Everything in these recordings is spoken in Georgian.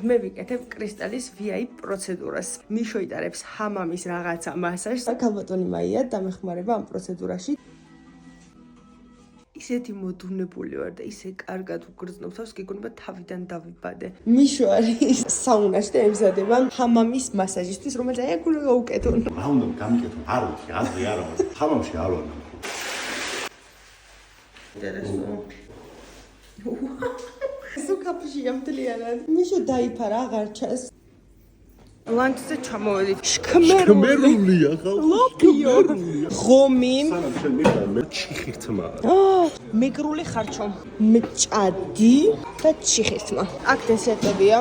მე ვიკეთებ კრისტალის VIP პროცედურას. მიშო იტარებს ჰამამის რაღაცა მასაჟს. ქალბატონი მაია დამეხმარება ამ პროცედურაში. ისეთი მოდუნებული ვარ და ისე კარგად უგრძნობ თავს, გიგონება თავიდან დავიბადე. მიშო არის საუნაში და ემზადება ჰამამის მასაჟისთვის, რომელიც აი აქ უნდა გაუკეთო. რა უნდა გამიკეთო? არ ვიცი, აზრი არ აქვს. ჰამამში არ ვარ. სუკაფში ამთლიანად. მიშო დაიფარა, აღარ ჩას. ლანჩზე ჩამოვედით. შქმერულია ხალხო. ღომი. მე ჩიხირთმა. მეგრული ხარჩო. მჭადი და ჩიხირთმა. აქ დესერტებია.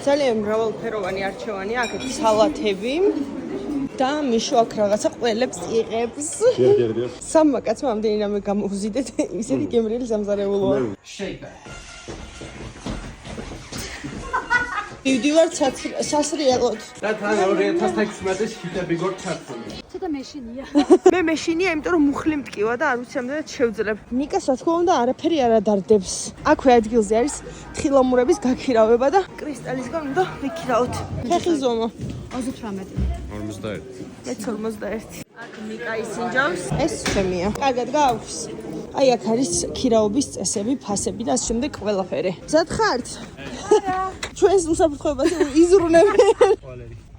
ძალიან მრავალფეროვანი არჩევანია. აქ სალათები. და მიშო აქ რაღაცა ყველებს იღებს. სამმა კაცმა ამდენი რამე გამოვზიდეთ. ისეთი გემრიელი სამზარეულოა. მივდივარ სასრიალოდ. და თან 2016 ჰიტები გორჩართული. ცოტა მეშინია. მე მეშინია, იმიტომ რომ მუხლი მტკივა და არ ვიცი ამდენად შევძლებ. ნიკას რა თქმა უნდა არაფერი არ ადარდებს. აქვე ადგილზე არის თხილამურების გაქირავება და კრისტალისგან უნდა ვიქირავოთ. ფეხი ზომო 38. 51. მე 41. აქ ნიკა ისინჯავს. ეს ჩემია. კარგად გააქვს. აი აქ არის ქირაობის წესები, ფასები და ამ შემდეგ ყველაფერი. მზად ხართ? ჩვენს უსაფრთხოებაზე იზრუნებენ.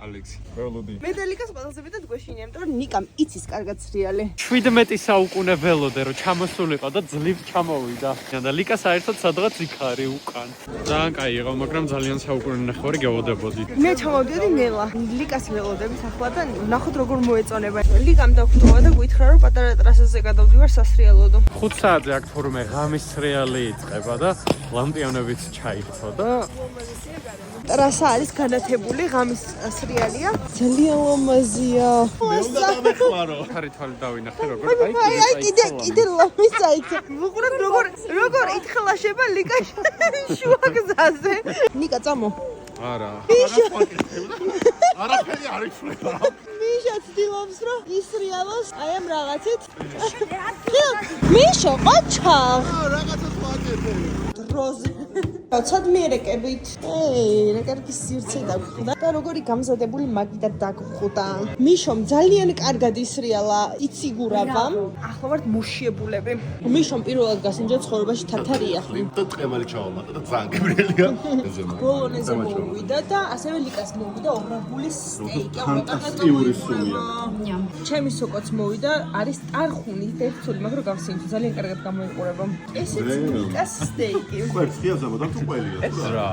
ალექსი. ველოდი. მე და ლიკას ყველაზე მეტად გვეშინია, იმიტომ რომ ნიკამ იცის კარგად სრიალი. 17 საუკუნე ველოდე რომ ჩამოსულიყო და ძლივ ჩამოვიდა. და ლიკა საერთოდ სადღაც იქარი უკან. ძალიან კაი იყო, მაგრამ ძალიან საუკუნე ნახევარი გავოდებოდი. მე ჩამოვდიოდი ნელა. ლიკას ველოდებით ახლა და ნახოთ როგორ მოეწონება. ლიკამ დაგვტოვა და გვითხრა რომ პატარა ტრასაზე გადავდივარ სასრიალოდო. 5 საათზე აქ თორმე ღამის სრიალი იწყება და ლამპიანობით ჩაიქცო და ტრასა არის განათებული, ღამის სრიალია. ძალიან ლამაზია. დამეხმარო. ხარი თვალი დავინახე როგორ აი კიდე ლამის წაიქცა. უყურეთ როგორ ითხლაშება ლიკა შუაგზაზე. ნიკა წამო. არა. არაფერი არ იცვლება. მიშა ცდილობს რომ ისრიალოს აი ამ რაღაცით. მიშა ყაჩა. რაღაცა ვაკეთე. როზი. ცად მიერეკებით. რა კარგი სივრცე დაგხვდა და როგორი გამზადებული მაგიდად დაგხვდა. მიშომ ძალიან კარგად ისრიალა, იციგურავა. ახლა ვართ მუშიებულები. მიშომ პირველად გასინჯა ცხოვრებაში თათარია. და ტყემალი ჩავამატა და ძალიან გემრიელია. ბოლონეზე მოვიდა და ასევე ლიკას მოვიდა ორაგულის სტეიკი. ფანტასტიკური სულია. ჩემი სოკოც მოვიდა, არის ტარხუნი, ერთწული, მაგრამ გავსინჯე, ძალიან კარგად გამოიყურება. ესეც ლიკას სტეიკი. კვერცხია ზემოდან თუ ყველია. რა,